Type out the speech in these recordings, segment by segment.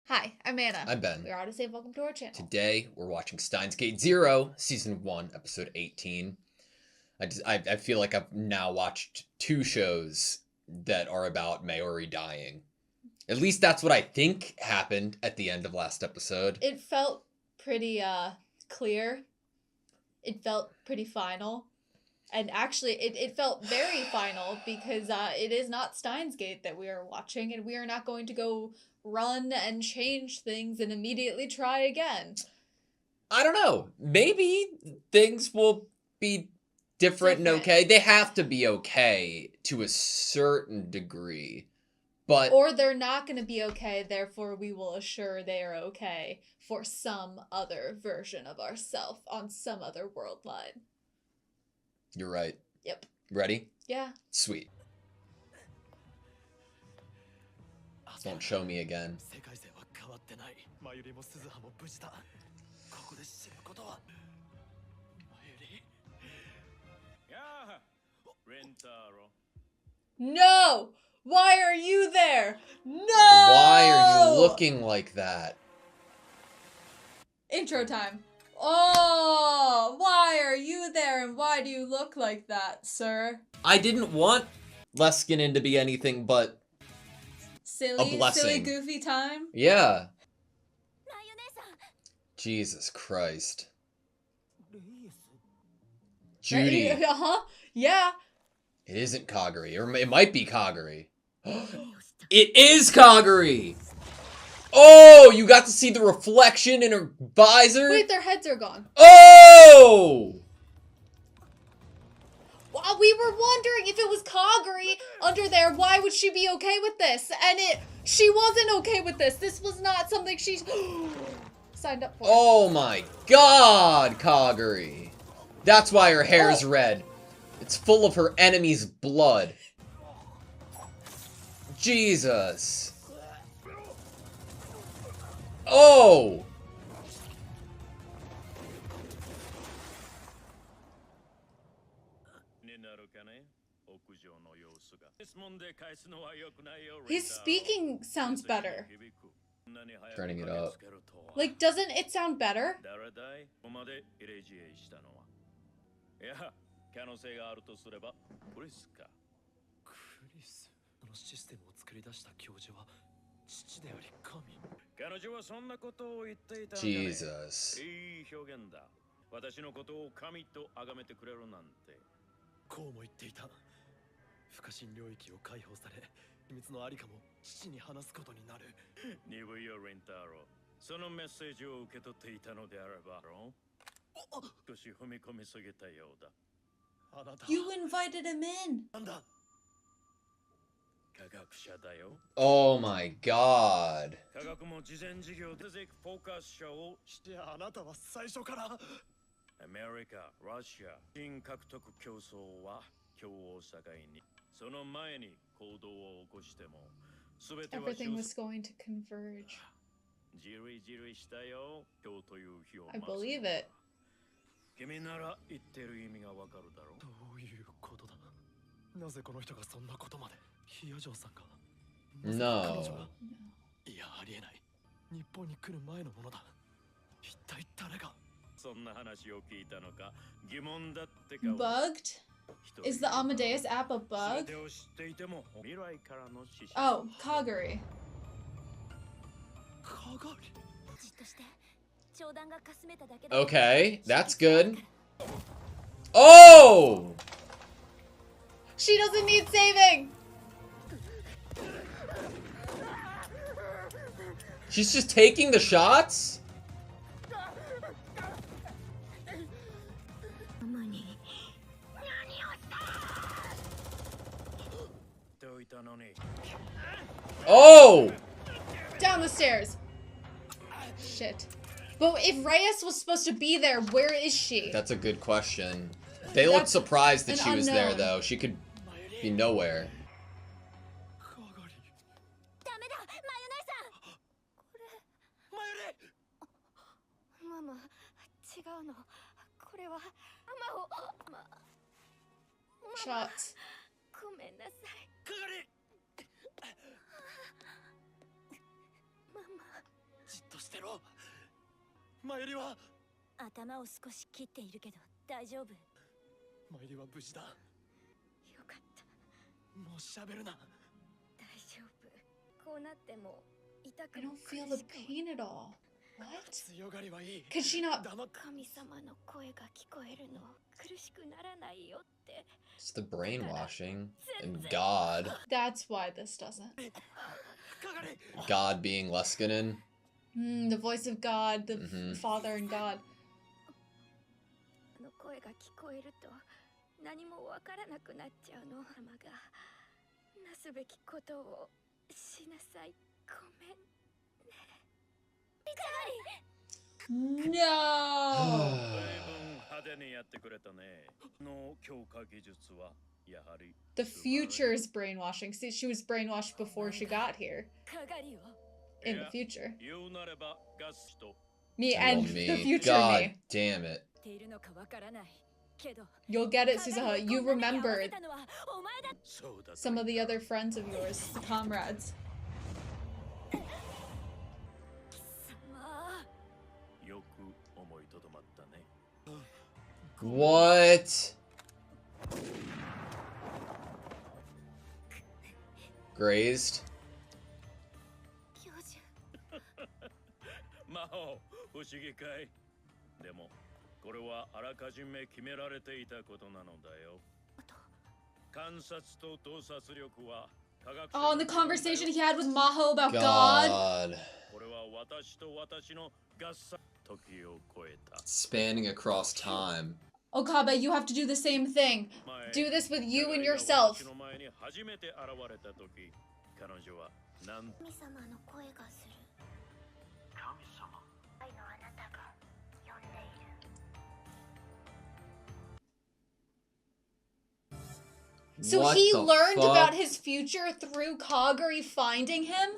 Hi, I'm Anna. I'm Ben. We're AutoSave. Welcome to our channel. Today, we're watching Steins Gate 0, Season 1, Episode 18. I feel like I've now watched two shows that are about Maori dying. At least that's what I think happened at the end of last episode. It felt pretty clear. It felt pretty final. And actually, it felt very final because it is not Steins Gate that we are watching, and we are not going to go run and change things and immediately try again. I don't know. Maybe things will be different and okay. They have to be okay to a certain degree. But or they're not going to be okay, therefore we will assure they are okay for some other version of ourself on some other world line. You're right. Yep. Ready? Yeah. Sweet. Don't show me again. No! Why are you there? No! Why are you looking like that? Intro time. Oh, why are you there and why do you look like that, sir? I didn't want Luskin to be anything but a blessing. Silly, goofy time? Yeah. Jesus Christ. Judy. Right? Uh-huh. Yeah. It isn't Kaguri. Or it might be Kaguri. It is Kaguri! Oh, you got to see the reflection in her visor? Wait, their heads are gone. Oh! Well, we were wondering if it was Kaguri under there, why would she be okay with this? And she wasn't okay with this. This was not something she signed up for. Oh my god, Kaguri. That's why her hair's red. It's full of her enemy's blood. Jesus. Oh! His speaking sounds better. Turning it up. Like, doesn't it sound better? Jesus. You invited him in. Oh my god. Everything was going to converge. I believe it. No. Bugged? Is the Amadeus app a bug? Oh, Kaguri. Okay, that's good. Oh! She doesn't need saving! She's just taking the shots? Oh! Down the stairs. Shit. But if Reyes was supposed to be there, where is she? That's a good question. They looked surprised that she was there, unknown. though. She could be nowhere. Shots. ろ。マユリは頭を少し切っているけど大丈夫。よマユリは無事だ。かった。もう喋るな。大丈夫。こうなっても痛 I くも don't 苦 feel し the くも。 pain at all. What? 強がりはいい。 Could she not? 黙っ神様の声が聞こえるの。苦しくならないよって。 It's the brainwashing and God. That's why this doesn't. 係。 God being Leskanen. The voice of God, the Mhm. Father and God. あの声が聞こえると何もわからなくなっちゃうの。ママがなすべきことをしなさい。ごめん。 No. 随分派手にやってくれたね。の強化技術はやはり The future's brainwashing. See, she was brainwashed before she got here. 係を In the future. 言うなればガスと Me Oh, and me. the future God me. damn it. ているのかわからないけど。 You'll get it, Suzaha. You remember お前だ。そうだと some of the other friends of yours, the comrades. 様。よく思いとどまったね。 What? Grazed? 教授。魔法不思議かい。でもこれはあらかじめ決められていたことなのだよ。観察と洞察力は科学 Oh, and the conversation he had with Maho about God. God. これは私と私の合算時を超えた。 Spanning across time. Okabe, you have to do the same thing. 前 Do this with you and 互いが yourself. 私の前に初めて現れた時、彼女はなん神様の声がする。神様。愛のあなたが呼んでいる。 So What he the learned fuck? about his future through Kaguri finding him?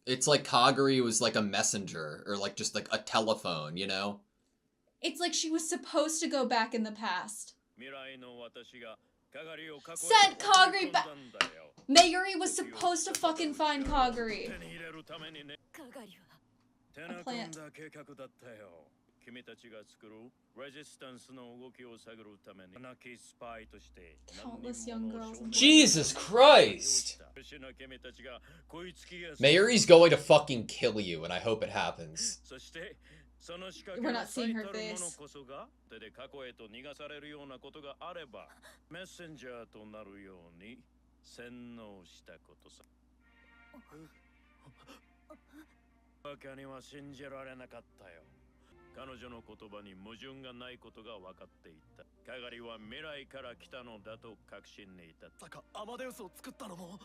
It's like Kaguri was like a messenger or like just like a telephone, you know? It's like she was supposed to go back in the past. 未来の私が鏡を囲い Sent Kaguri back. 込んだんだよ。 Mayuri was supposed to fucking find Kaguri. 手に入れるためにね。係は手な込んだ計画だったよ。君たちが作るレジスタンスの動きを探るために亡きスパイとして Countless young girls and boys. Jesus Christ! Mayuri's going to fucking kill you, and I hope it happens. そしてその仕掛 We're けの not seeing her 最たるもの face. こそが手で過去へと逃がされるようなことがあればメッセンジャーとなるように洗脳したことさ。バカには信じられなかったよ。彼女の言葉に矛盾がないことが分かっていた。カガリは未来から来たのだと確信に至った。まさかアマデウスを作ったのも。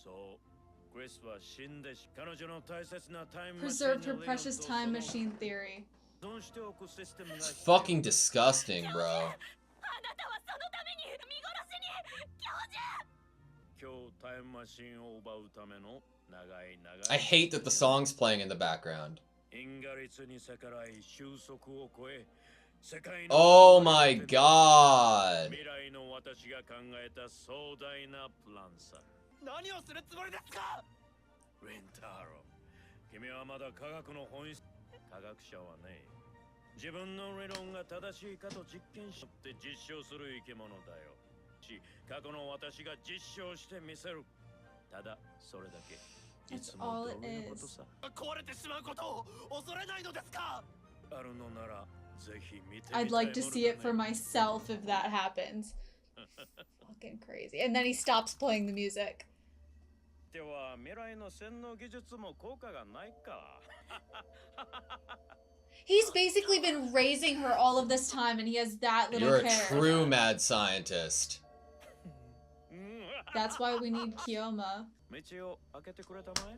そう、クリスは死んでし、彼女の大切なタイム Preserved her precious time machine theory. 保存しておくシステムが It's fucking disgusting, bro. あなたはそのために見殺しに。教授。今日タイムマシンを奪うための長い長い I hate that the song's playing in the background. 因果律に逆らい収束を超え世界の Oh my god! 未来の私が考えた壮大なプランさ。何をするつもりですか。レンターロ、君はまだ科学の本質。科学者はね、自分の理論が正しいかと実験して実証する生き物だよ。過去の私が実証してみせる。ただそれだけ。い That's つも all 通 it りのこと is. さ。壊れてしまうことを恐れないのですか。あるのならぜひ見てみたい I'd like to もの see だ it for ね。 myself if that happens. Fucking crazy. And then he stops playing the music. では未来の洗脳技術も効果がないか。 He's basically been raising her all of this time and he has that little You're a care. true mad scientist. That's why we need Kiyoma. 道を開けてくれたまえ。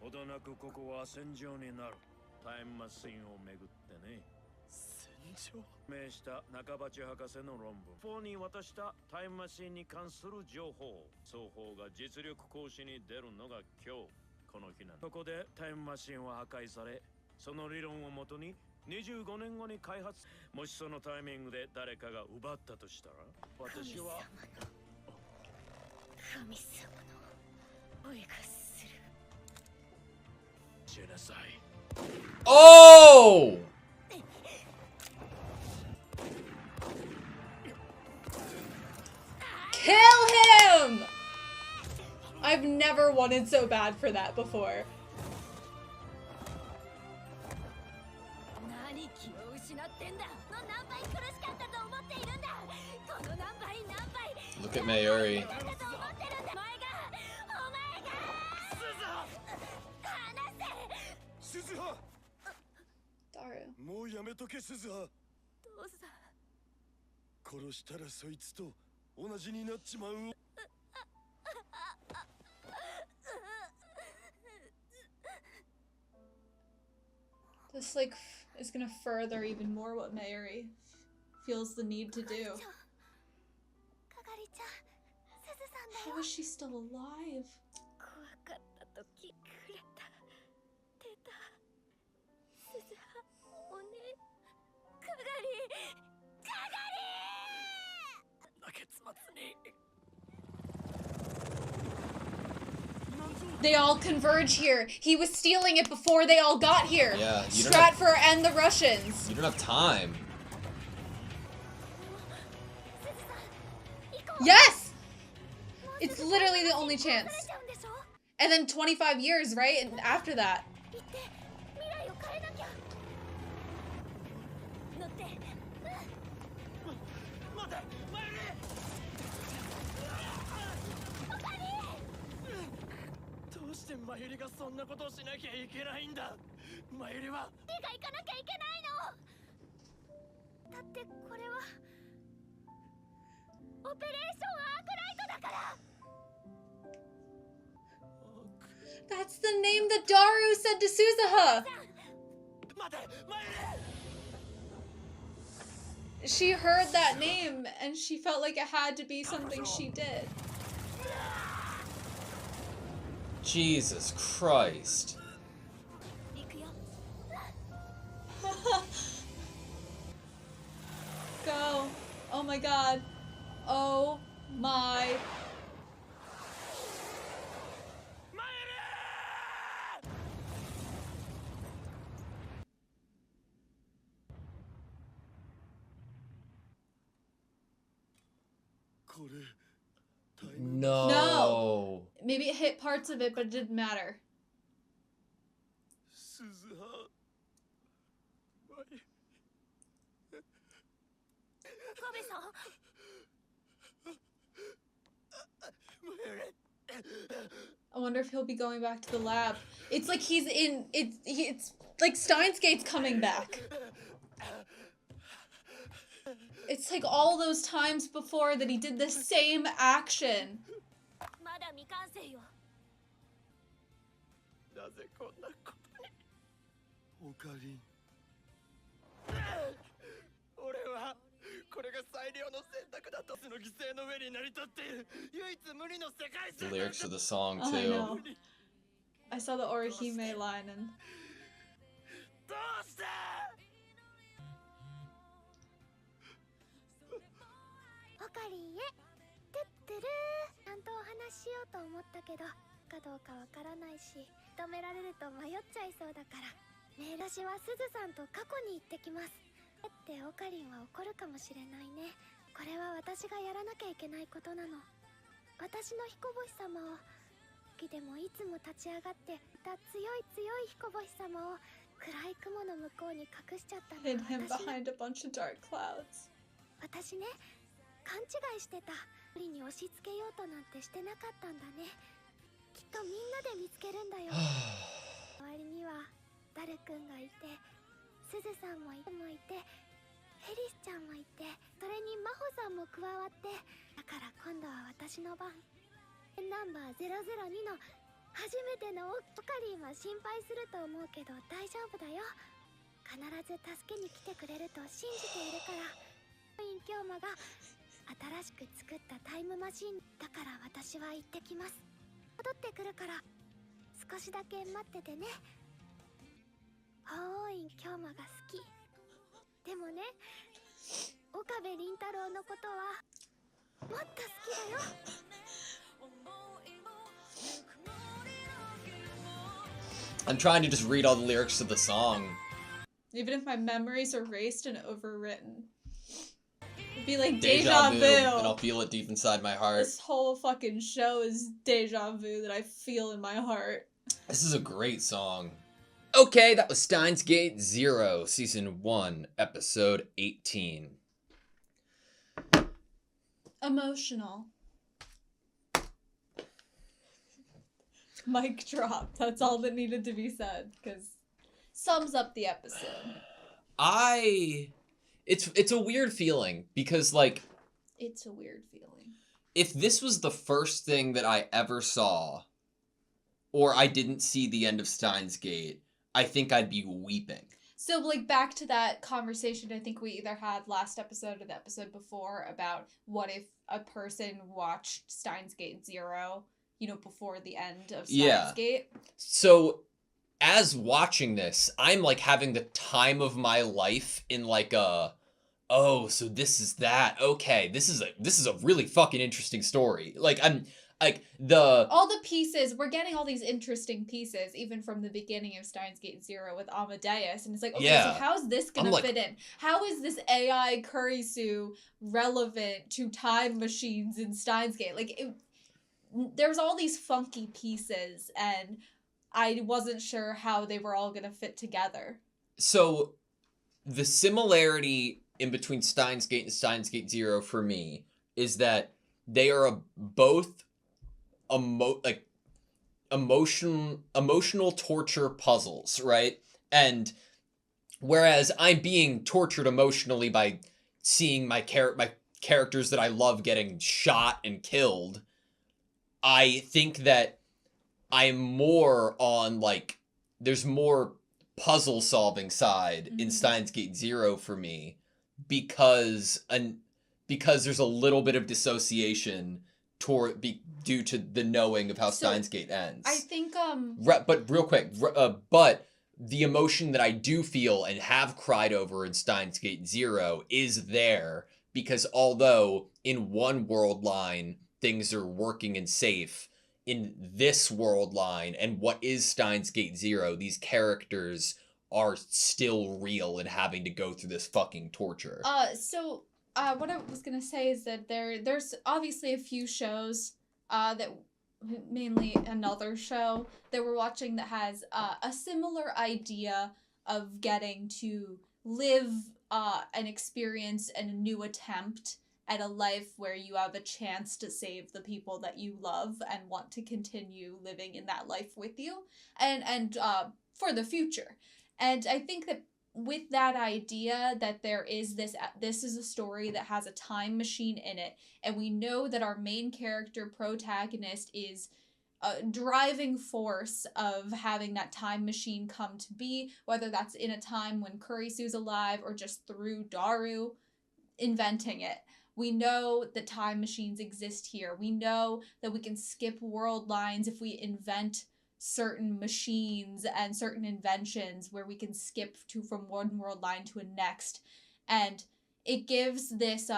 ほどなくここは戦場になる。タイムマシンをめぐってね。戦場。命した中鉢博士の論文。4に渡したタイムマシンに関する情報。双方が実力行使に出るのが今日この日なの。ここでタイムマシンは破壊され、その理論をもとに25年後に開発。もしそのタイミングで誰かが奪ったとしたら、私は。神様の声がする。えなさい。 Oh! Kill him! I've never wanted so bad for that before. 何気を失ってんだ。の何倍苦しかったと思っているんだ。この何倍何倍 Look at Mayuri. だと思ってるんだ。お前が話せ。鈴葉、 Daru. もうやめとけ鈴葉。父さん。殺したらそいつと同じになっちまう。 This like is gonna further even more what Mayuri feels the need to do. かがりちゃん、すずさんだ How よ。 is she still alive? 怖かった時くれた出たすずはおねかがりかがり。結末に。 They all converge here. He was stealing it before they all got here. Yeah, you don't have- Stratfor and the Russians. You don't have time. Yes! It's literally the only chance. ちゃうんでしょ。 And then 25 years, right? And after that. 行って未来を変えなきゃ。乗って。待て、マユリ。どうしてマユリがそんなことをしなきゃいけないんだ。マユリはリが行かなきゃいけないの。だってこれはオペレーションアークライトだから。 That's the name that Daru said to Suzuha. 待て、マユリ。 She heard that name and she felt like it had to be something she did. Jesus Christ. 行くよ。 Go. Oh my god. Oh my. マユリ。 これタイム No. Maybe it hit parts of it, but it didn't matter. 鈴葉。マユリ。カベさん。 I wonder if he'll be going back to the lab. It's like he's in. It's like Steins Gate's coming back. It's like all those times before that he did the same action. まだ未完成よ。なぜこんなことに。オカリン。俺はこれが最良の選択だと。その犠牲の上に成り立っている唯一無二の世界 The 線 lyrics to the song I too. know. I saw the Orihime line and どうして。オカリンへ。てってるー。ちゃんとお話ししようと思ったけど、かどうかわからないし、止められると迷っちゃいそうだから。ねえ、私はすずさんと過去に行ってきます。ってオカリンは怒るかもしれないね。これは私がやらなきゃいけないことなの。私の彦星様を、時でもいつも立ち上がってた強い強い彦星様を暗い雲の向こうに隠しちゃったの hid は him 私ね。 behind a bunch of dark clouds. 私ね、勘違いしてた。無理に押し付けようとなんてしてなかったんだね。きっとみんなで見つけるんだよ。周りにはダルくんがいて、すずさんもいて、ヘリスちゃんもいて、それにマホさんも加わって、だから今度は私の番。ナンバー002の初めてのオカリンは心配すると思うけど大丈夫だよ。必ず助けに来てくれると信じているから。京馬が新しく作ったタイムマシンだから私は行ってきます。戻ってくるから少しだけ待っててね。法王院京馬が好き。でもね、岡部倫太郎のことはもっと好きだよ。I'm trying to just read all the lyrics to the song. Even if my memories are erased and overwritten. It'd be like Deja deja vu, vu. and I'll feel it deep inside my heart. This whole fucking show is deja vu that I feel in my heart. This is a great song. Okay, that was Steins Gate 0, Season 1, Episode 18. Emotional. Mic drop. That's all that needed to be said, because sums up the episode. It's a weird feeling, because, like... It's a weird feeling. If this was the first thing that I ever saw, or I didn't see the end of Steins Gate, I think I'd be weeping. So, like, back to that conversation I think we either had last episode or the episode before about what if a person watched Steins Gate 0, you know, before the end of Steins Gate. So, as watching this, I'm, like, having the time of my life in, like, oh, so this is that. Okay, this is a really fucking interesting story. Like, I'm... Like, all the pieces, we're getting all these interesting pieces, even from the beginning of Steins Gate 0 with Amadeus, and it's like, okay, so how's this gonna fit in? How is this AI Kurisu relevant to time machines in Steins Gate? Like, there's all these funky pieces, and I wasn't sure how they were all gonna fit together. So, the similarity in between Steins Gate and Steins Gate 0 for me is that they are both emotional torture puzzles, right? And whereas I'm being tortured emotionally by seeing my characters that I love getting shot and killed, I think that I'm more on, like, there's more puzzle solving side in Steins Gate 0 for me, because there's a little bit of dissociation due to the knowing of how Steins Gate ends. I think but real quick, but the emotion that I do feel and have cried over in Steins Gate 0 is there, because although in one world line things are working and safe, in this world line and what is Steins Gate 0, these characters are still real and having to go through this fucking torture. What I was gonna say is that there's obviously a few shows, that mainly another show that we're watching that has a similar idea of getting to live an experience and a new attempt at a life where you have a chance to save the people that you love and want to continue living in that life with you, and for the future. And I think that with that idea that there is this is a story that has a time machine in it, and we know that our main character protagonist is a driving force of having that time machine come to be, whether that's in a time when Kurisu's alive or just through Daru inventing it. We know that time machines exist here. We know that we can skip world lines if we invent certain machines and certain inventions where we can skip from one world line to a next. And it gives this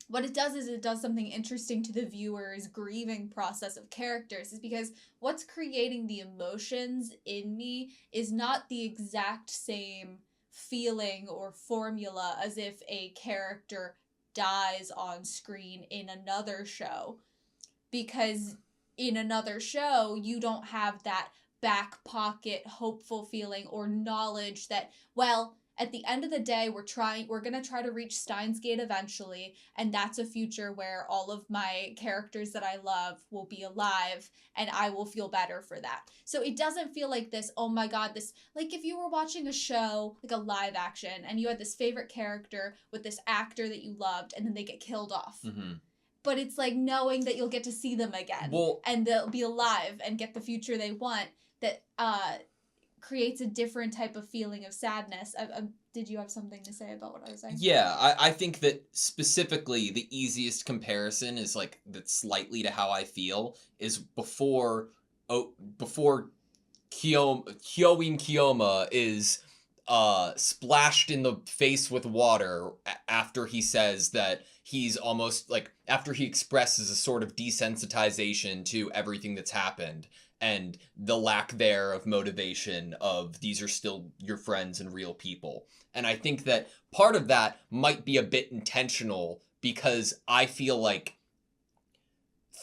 what it does is it does something interesting to the viewer's grieving process of characters, is because what's creating the emotions in me is not the exact same feeling or formula as if a character dies on screen in another show, because in another show, you don't have that back pocket hopeful feeling or knowledge that, well, at the end of the day, we're gonna try to reach Steins Gate eventually, and that's a future where all of my characters that I love will be alive, and I will feel better for that. So it doesn't feel like this, oh my god, this, like if you were watching a show, like a live action, and you had this favorite character with this actor that you loved, and then they get killed off. Mm-hmm. But it's like knowing that you'll get to see them again, and they'll be alive and get the future they want, that creates a different type of feeling of sadness. Did you have something to say about what I was saying? Yeah, I think that specifically the easiest comparison is, like, that slightly to how I feel is before Kyoin Kiyoma is splashed in the face with water after he says that he's almost, like, after he expresses a sort of desensitization to everything that's happened, and the lack there of motivation of these are still your friends and real people. And I think that part of that might be a bit intentional because I feel like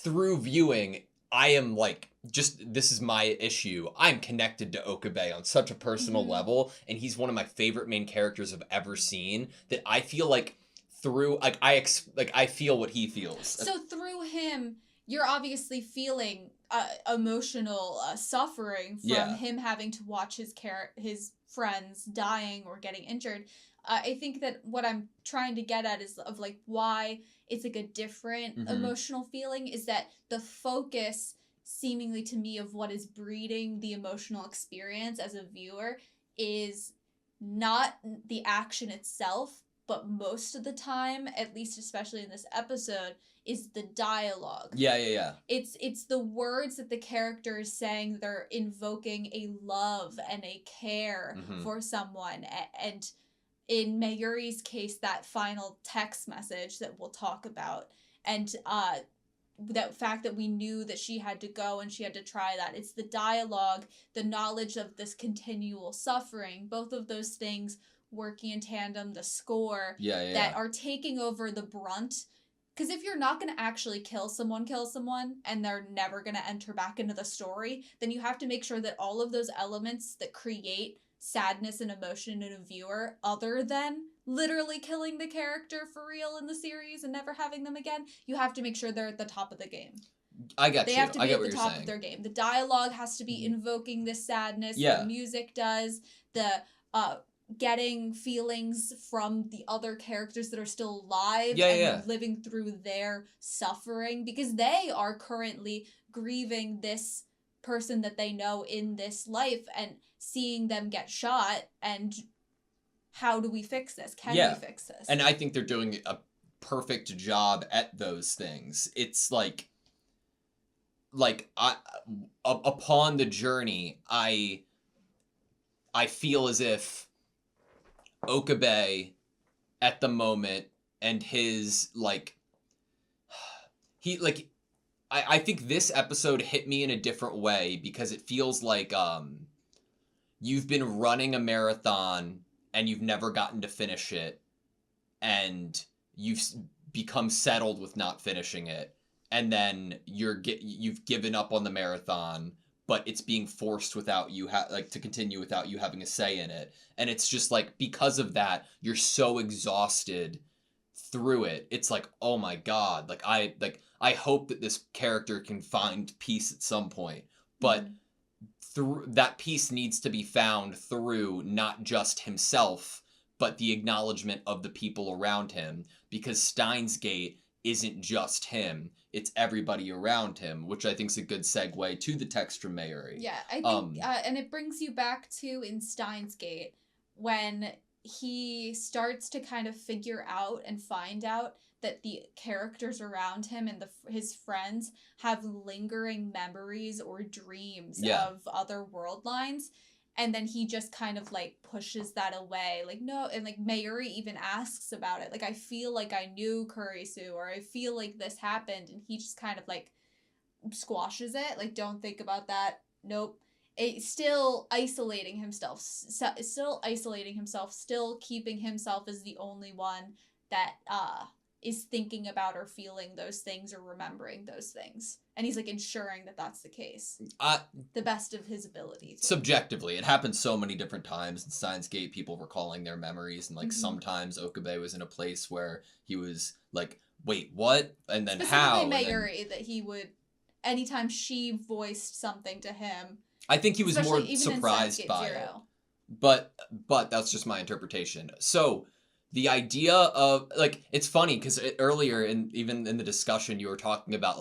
through viewing, I am like, just, this is my issue. I'm connected to Okabe on such a personal level, and he's one of my favorite main characters I've ever seen, that I feel like through, like, I feel what he feels. So through him, you're obviously feeling emotional suffering from him having to watch his friends dying or getting injured. I think that what I'm trying to get at is of like why it's like a different emotional feeling is that the focus seemingly to me of what is breeding the emotional experience as a viewer is not the action itself, but most of the time, at least especially in this episode, is the dialogue. Yeah. It's the words that the character is saying. They're invoking a love and a care for someone. And in Mayuri's case, that final text message that we'll talk about. And that fact that we knew that she had to go and she had to try that. It's the dialogue, the knowledge of this continual suffering. Both of those things working in tandem, the score, that are taking over the brunt. Because if you're not going to actually kill someone, and they're never going to enter back into the story, then you have to make sure that all of those elements that create sadness and emotion in a viewer, other than literally killing the character for real in the series and never having them again, you have to make sure they're at the top of the game. I got They you. have to I be get at what the you're top saying. of their game. The dialogue has to be invoking this sadness. Yeah. The music does. The getting feelings from the other characters that are still alive and living through their suffering, because they are currently grieving this person that they know in this life and seeing them get shot, and how do we fix this? Can we fix this? And I think they're doing a perfect job at those things. It's like upon the journey, I feel as if Okabe at the moment and his I think this episode hit me in a different way because it feels like you've been running a marathon and you've never gotten to finish it, and you've become settled with not finishing it, and then you've given up on the marathon, but it's being forced without you to continue without you having a say in it. And it's just like, because of that, you're so exhausted through it. It's like, oh my God, I hope that this character can find peace at some point. But through that peace needs to be found through not just himself, but the acknowledgement of the people around him, because Steins Gate isn't just him. It's everybody around him, which I think is a good segue to the text from Mayuri. Yeah, I think, and it brings you back to in Steins Gate, when he starts to kind of figure out and find out that the characters around him and his friends have lingering memories or dreams of other world lines. And then he just kind of, pushes that away. No, and, Mayuri even asks about it. I feel like I knew Kurisu, or I feel like this happened. And he just kind of, squashes it. Don't think about that. Nope. Still isolating himself. Still keeping himself as the only one that, is thinking about or feeling those things or remembering those things. And he's ensuring that that's the case. The best of his ability. Subjectively, it happens so many different times in Steins Gate, people recalling their memories, and sometimes Okabe was in a place where he was like, wait, what? And then how? Specifically Mayuri, that he would, anytime she voiced something to him. I think he was more surprised by it. But that's just my interpretation. So the idea of, it's funny because earlier, even in the discussion, you were talking about,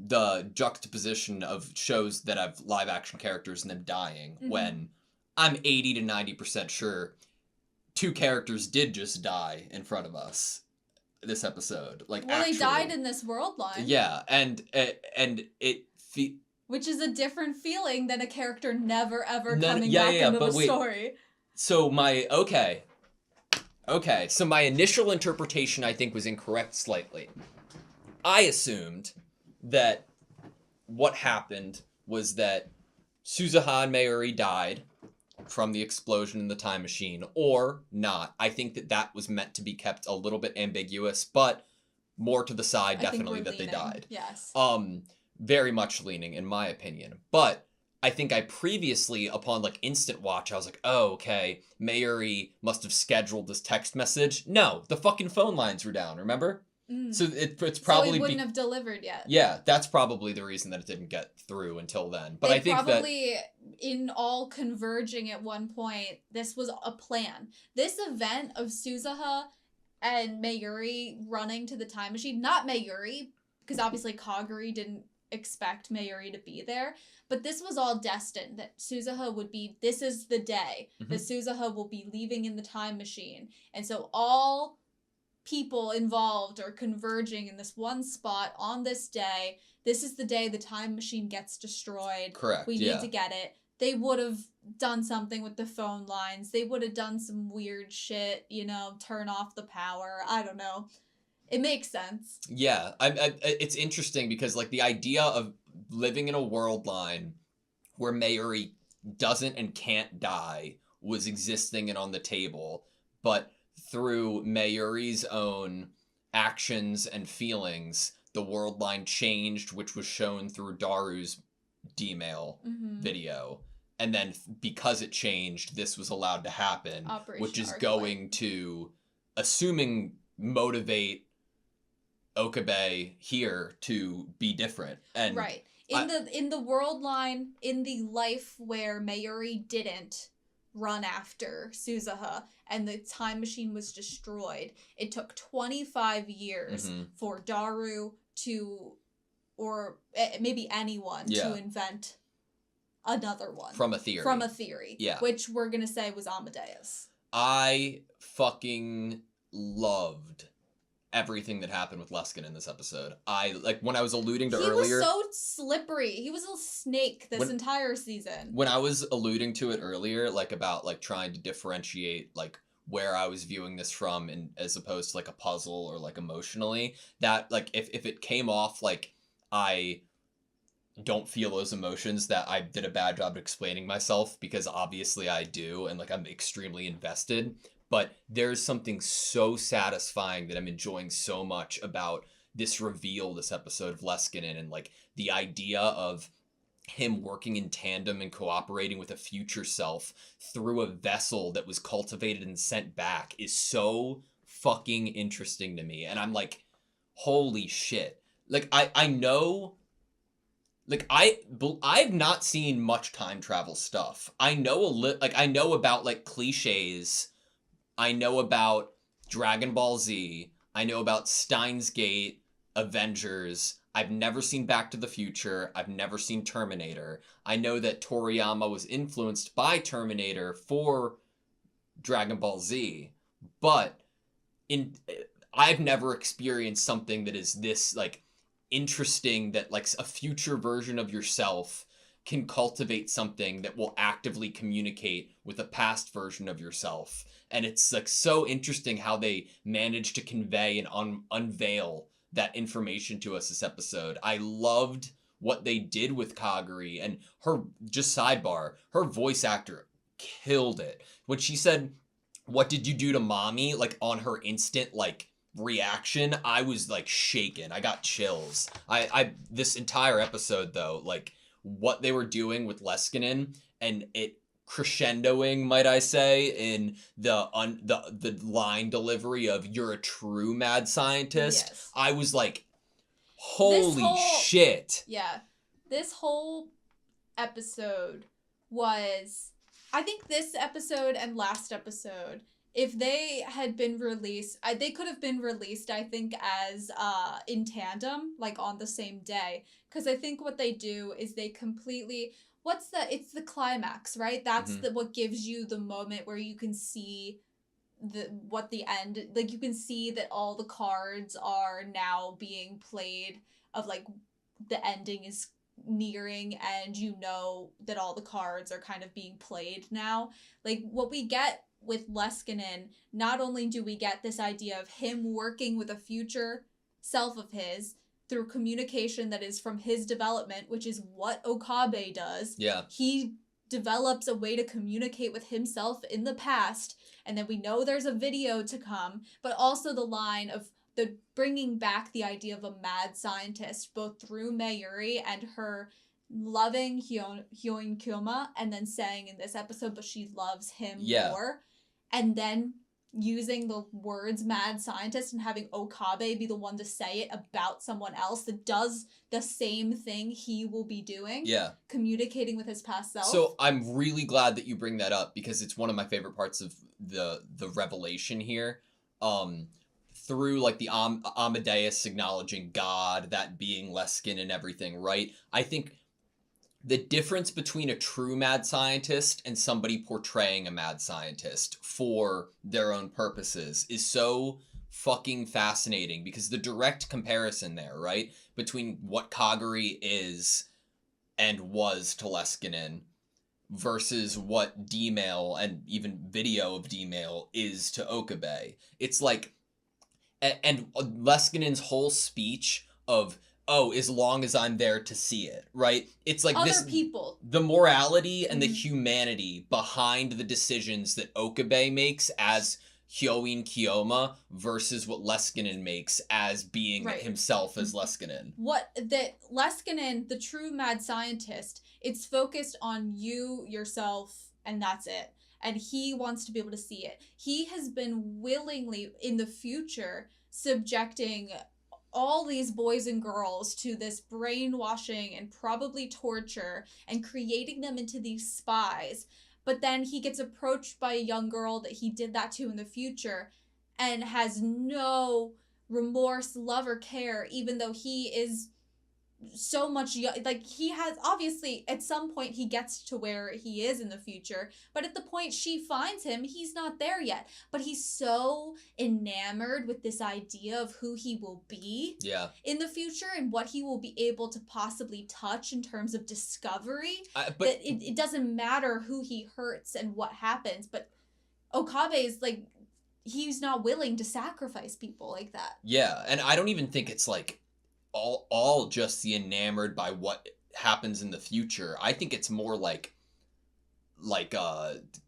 the juxtaposition of shows that have live action characters and them dying, when I'm 80 to 90% sure 2 characters did just die in front of us this episode. They died in this world line. Yeah, and it... Which is a different feeling than a character never ever coming back into the story. So so my initial interpretation, I think, was incorrect slightly. I assumed that what happened was that Suzuha and Mayuri died from the explosion in the time machine, or not. I think that was meant to be kept a little bit ambiguous, but more to the side, definitely, that they died. Yes. Very much leaning, in my opinion. But I think I previously, upon like instant watch, I was like, oh, okay, Mayuri must have scheduled this text message. No, the fucking phone lines were down, remember? So it's probably... So it wouldn't have delivered yet. Yeah, that's probably the reason that it didn't get through until then. But They I think probably, in all converging at one point, this was a plan. This event of Suzuha and Mayuri running to the time machine, not Mayuri, because obviously Kaguri didn't expect Mayuri to be there, but this was all destined, that Suzuha would be, this is the day that Suzuha will be leaving in the time machine. And so all people involved are converging in this one spot on this day. This is the day the time machine gets destroyed. Correct. We need to get it. They would have done something with the phone lines. They would have done some weird shit, you know, turn off the power. I don't know. It makes sense. Yeah, it's interesting because like the idea of living in a world line where Mayuri doesn't and can't die was existing and on the table, but through Mayuri's own actions and feelings, the world line changed, which was shown through Daru's D-mail video. And then because it changed, this was allowed to happen, which is going to, assuming, motivate Okabe here to be different. And right. In the world line, in the life where Mayuri didn't run after Suzuha and the time machine was destroyed, it took 25 years for Daru to, or maybe anyone, to invent another one. From a theory. Yeah. Which we're gonna say was Amadeus. I fucking loved everything that happened with Luskin in this episode. When I was alluding to earlier... He was so slippery. He was a snake this entire season. When I was alluding to it earlier, like, about, like, trying to differentiate, like, where I was viewing this from, and as opposed to, like, a puzzle or, like, emotionally, that, like, if it came off like I don't feel those emotions, that I did a bad job explaining myself, because obviously I do, and, like, I'm extremely invested. But there's something so satisfying that I'm enjoying so much about this reveal, this episode of Leskinen, and like the idea of him working in tandem and cooperating with a future self through a vessel that was cultivated and sent back is so fucking interesting to me. And I'm like, holy shit. Like, I know... Like, I've not seen much time travel stuff. I know I know about, like, cliches. I know about Dragon Ball Z. I know about Steins Gate, Avengers. I've never seen Back to the Future. I've never seen Terminator. I know that Toriyama was influenced by Terminator for Dragon Ball Z. But I've never experienced something that is this, like, interesting, that, like, a future version of yourself can cultivate something that will actively communicate with a past version of yourself. And it's like so interesting how they managed to convey and unveil that information to us this episode. I loved what they did with Kaguri, and her, just sidebar, her voice actor killed it. When she said, "What did you do to mommy?" like on her instant like reaction, I was like shaken. I got chills. I this entire episode though, like what they were doing with Leskinen and it crescendoing, might I say, in the line delivery of "You're a true mad scientist." Yes. I was like, holy shit. Yeah. This whole episode was, I think this episode and last episode, if they had been released, they could have been released, I think, as in tandem, like on the same day. Because I think what they do is they completely... it's the climax, right? That's what gives you the moment where you can see the end, like you can see that all the cards are now being played, of like the ending is nearing, and you know that all the cards are kind of being played now. Like what we get with Leskinen, not only do we get this idea of him working with a future self of his, through communication that is from his development, which is what Okabe does. Yeah. He develops a way to communicate with himself in the past, and then we know there's a video to come, but also the line of the bringing back the idea of a mad scientist, both through Mayuri and her loving Hyoin Kyoma, and then saying in this episode, but she loves him more, and then using the words mad scientist and having Okabe be the one to say it about someone else that does the same thing he will be doing. Yeah. Communicating with his past self. So I'm really glad that you bring that up, because it's one of my favorite parts of the revelation here. Through like the Amadeus acknowledging God, that being Luskin and everything, right? I think the difference between a true mad scientist and somebody portraying a mad scientist for their own purposes is so fucking fascinating, because the direct comparison there, right, between what Kaguri is and was to Leskinen versus what D-Mail and even video of D-Mail is to Okabe. It's like, and Leskinen's whole speech of, oh, as long as I'm there to see it, right? It's like other people. The morality and the humanity behind the decisions that Okabe makes as Hyoin Kyoma versus what Leskinen makes as being himself as Leskinen. That Leskinen, the true mad scientist, it's focused on you, yourself, and that's it. And he wants to be able to see it. He has been willingly, in the future, subjecting all these boys and girls to this brainwashing and probably torture and creating them into these spies. But then he gets approached by a young girl that he did that to in the future and has no remorse, love, or care, even though he is so much like he has, obviously at some point he gets to where he is in the future, but at the point she finds him, he's not there yet, but he's so enamored with this idea of who he will be in the future and what he will be able to possibly touch in terms of discovery, that it doesn't matter who he hurts and what happens. But Okabe is like, he's not willing to sacrifice people like that. Yeah, and I don't even think it's like all just the enamored by what happens in the future. I think it's more like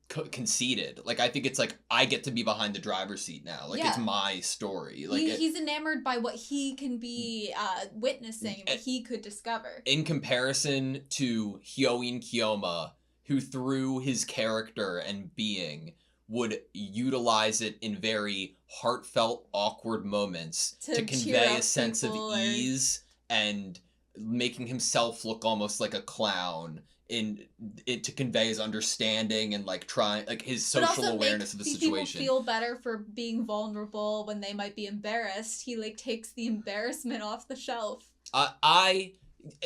conceited. Like, I think it's like, I get to be behind the driver's seat now. Like, it's my story. Like, he's enamored by what he can be witnessing, what he could discover. In comparison to Hyoin Kyoma, who through his character and being would utilize it in very heartfelt, awkward moments to convey a sense of ease and making himself look almost like a clown in it, to convey his understanding and like trying, like his social awareness of the situation. People feel better for being vulnerable when they might be embarrassed. He like takes the embarrassment off the shelf.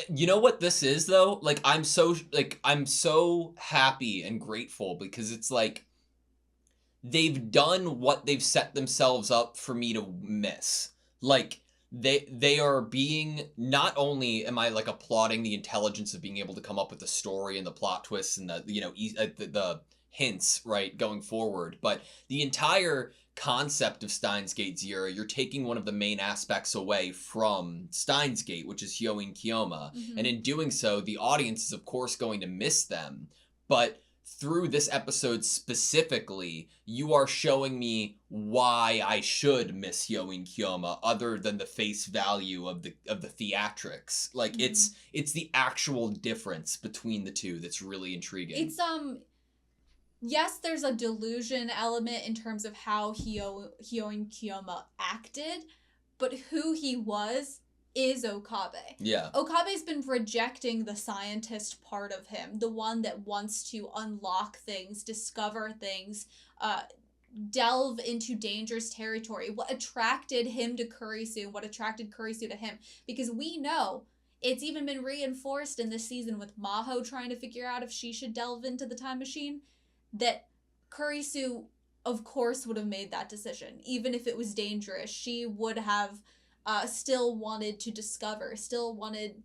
You know what this is though? Like, I'm so happy and grateful, because it's like, they've done what they've set themselves up for me to miss. Like, they are being, not only am I like applauding the intelligence of being able to come up with the story and the plot twists and the, you know, the hints, right, going forward, but the entire concept of Steins Gate Zero, you're taking one of the main aspects away from Steins Gate, which is Hyoin Kyoma, and in doing so, the audience is of course going to miss them, but through this episode specifically, you are showing me why I should miss Hyoin Kyoma, other than the face value of the theatrics. Like, it's the actual difference between the two that's really intriguing. It's yes, there's a delusion element in terms of how Hyoin Kyoma acted, but who he was is Okabe. Yeah. Okabe's been rejecting the scientist part of him, the one that wants to unlock things, discover things, delve into dangerous territory. What attracted him to Kurisu, what attracted Kurisu to him, because we know it's even been reinforced in this season with Maho trying to figure out if she should delve into the time machine, that Kurisu, of course, would have made that decision. Even if it was dangerous, she would have still wanted to discover, still wanted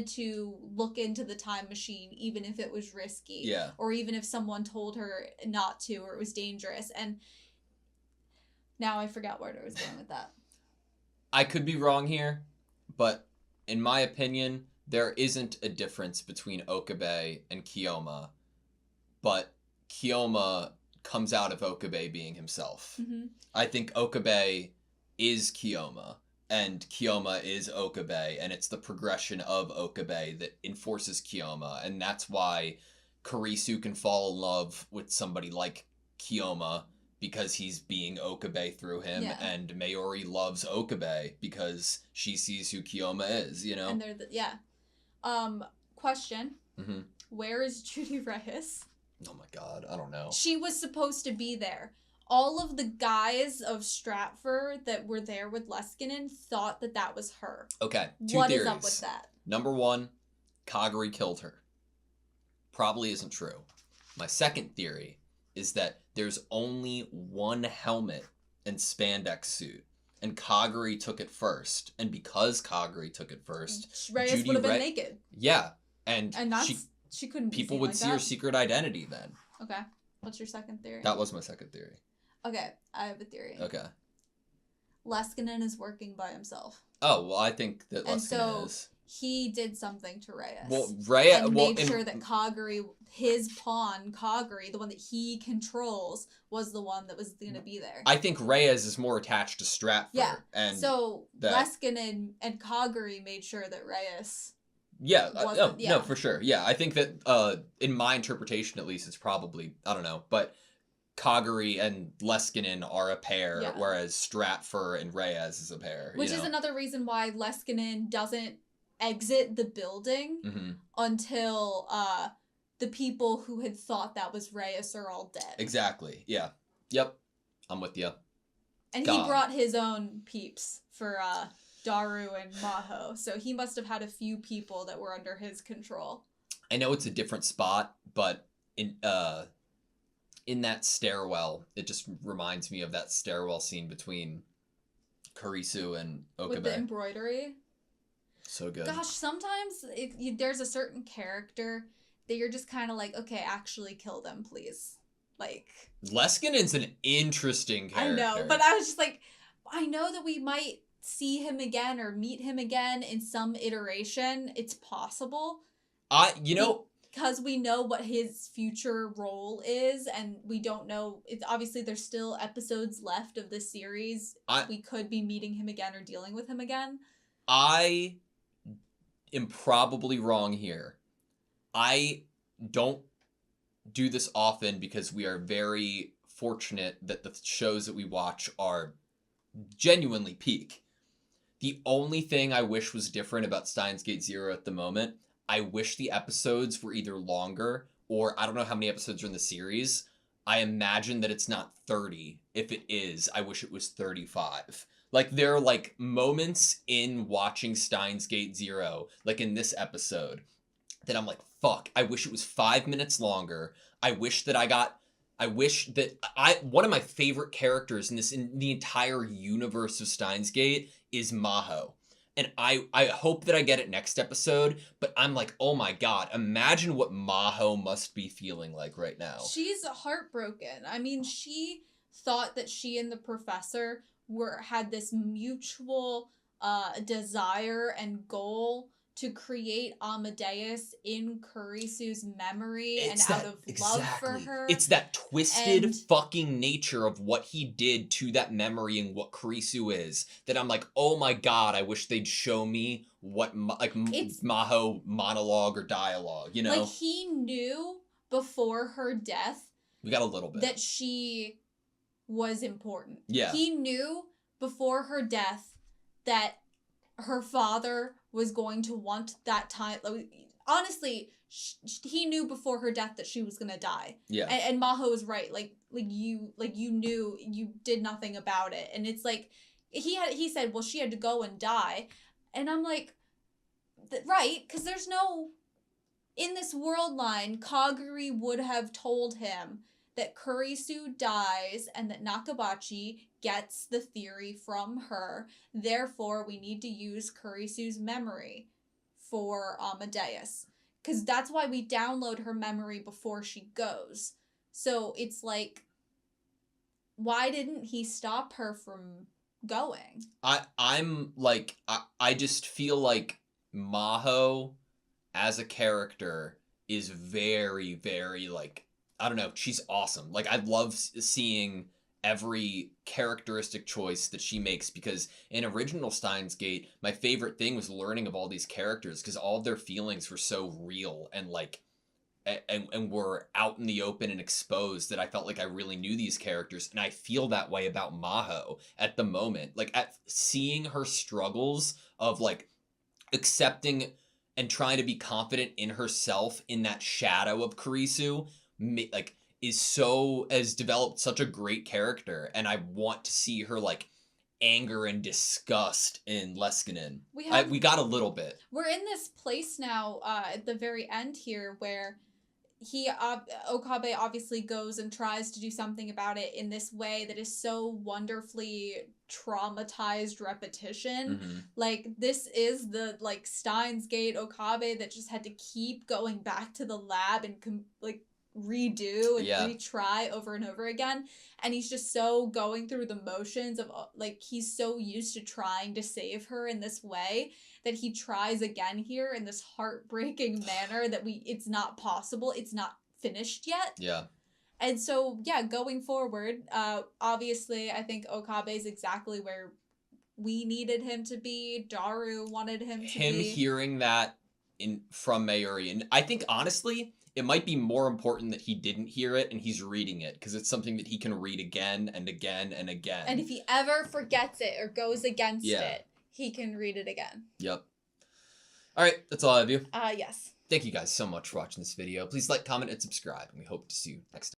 to look into the time machine, even if it was risky. Yeah. Or even if someone told her not to, or it was dangerous. And now I forgot where I was going with that. I could be wrong here, but in my opinion, there isn't a difference between Okabe and Kiyoma, but Kiyoma comes out of Okabe being himself. Mm-hmm. I think Okabe is Kiyoma, and Kiyoma is Okabe, and it's the progression of Okabe that enforces Kiyoma, and that's why Kurisu can fall in love with somebody like Kiyoma, because he's being Okabe through him, Yeah. and Mayuri loves Okabe because she sees who Kiyoma is, you know? And they're question. Mm-hmm. Where is Judy Reyes? Oh my god, I don't know. She was supposed to be there. All of the guys of Stratford that were there with Leskinen thought that was her. Okay, What theories. is up with that? Number one, Kaguri killed her. Probably isn't true. My second theory is that there's only one helmet and spandex suit, and Kaguri took it first. And because Kaguri took it first, Reyes Judy would have been Re- naked. Yeah, and that's she couldn't be people seen would like see that. her secret identity then. Okay. What's your second theory? That was my second theory. Okay, I have a theory. Okay. Leskinen is working by himself. Oh, well, I think that And Leskinen so is. he did something to Reyes. Well, Reyes... And well, made sure that Kaguri, his pawn, Kaguri, the one that he controls, was the one that was going to be there. I think Reyes is more attached to Stratford. Yeah, And so that... Leskinen and Kaguri made sure that Reyes... Yeah, yeah. No, for sure. Yeah, I think that, in my interpretation at least, it's probably, I don't know, but Kaguri and Leskinen are a pair, Yeah. whereas Stratford and Reyes is a pair. Which is another reason why Leskinen doesn't exit the building Mm-hmm. until the people who had thought that was Reyes are all dead. Exactly, yeah. Yep, I'm with you. And God. he brought his own peeps for Daru and Maho, so he must have had a few people that were under his control. I know it's a different spot, but in that stairwell, it just reminds me of that stairwell scene between Kurisu and Okabe. With the embroidery. So good. Gosh, sometimes there's a certain character that you're just kind of like, okay, actually kill them, please. Like... Leskinen's an interesting character. I know, but I was just like, I know that we might see him again or meet him again in some iteration. It's possible. Because we know what his future role is, and we don't know. It's obviously there's still episodes left of this series. We could be meeting him again or dealing with him again. I am probably wrong here. I don't do this often because we are very fortunate that the shows that we watch are genuinely peak. The only thing I wish was different about Steins Gate Zero at the moment, I wish the episodes were either longer, or I don't know how many episodes are in the series. I imagine that it's not 30. If it is, I wish it was 35. Like, there are, like, moments in watching Steins Gate Zero, like in this episode, that I'm like, fuck, I wish it was 5 minutes longer. I wish that one of my favorite characters in the entire universe of Steins Gate is Maho. And I hope that I get it next episode, but I'm like, oh my god, imagine what Maho must be feeling like right now. She's heartbroken. I mean, she thought that she and the professor had this mutual desire and goal to create Amadeus in Kurisu's memory out of love for her. It's that twisted fucking nature of what he did to that memory and what Kurisu is that I'm like, oh my god, I wish they'd show me what Maho monologue or dialogue, you know? Like, he knew before her death. We got a little bit. That she was important. Yeah. He knew before her death that her father was going to want that time. Honestly, he knew before her death that she was gonna die. Yeah. And Maho was right. Like you knew, you did nothing about it. And it's like he said, well, she had to go and die. And I'm like, right, because there's no, in this world line, Kaguri would have told him that Kurisu dies and that Nakabachi gets the theory from her. Therefore, we need to use Kurisu's memory for Amadeus. Because that's why we download her memory before she goes. So it's like, why didn't he stop her from going. I'm like I just feel like Maho as a character is very, very like, I don't know, she's awesome. Like I love seeing every characteristic choice that she makes, because in original Steins Gate, my favorite thing was learning of all these characters, because all of their feelings were so real and like and were out in the open and exposed, that I felt like I really knew these characters. And I feel that way about Maho at the moment. Like at seeing her struggles of like accepting and trying to be confident in herself in that shadow of Kurisu, like has developed such a great character, and I want to see her like anger and disgust in Leskinen. We got a little bit. We're in this place now at the very end here where Okabe obviously goes and tries to do something about it in this way that is so wonderfully traumatized repetition. Mm-hmm. Like, this is the, like, Steins Gate Okabe that just had to keep going back to the lab and, redo and retry over and over again. And he's just so going through the motions of, like, he's so used to trying to save her in this way that he tries again here in this heartbreaking manner that it's not possible. It's not finished yet. Yeah. And so, yeah, going forward, obviously, I think Okabe's exactly where we needed him to be. Daru wanted him to be. Him hearing that from Mayuri. And I think, honestly, it might be more important that he didn't hear it and he's reading it, because it's something that he can read again and again and again. And if he ever forgets it or goes against it, he can read it again. Yep. All right, that's all I have you. Yes. Thank you guys so much for watching this video. Please like, comment, and subscribe, and we hope to see you next time.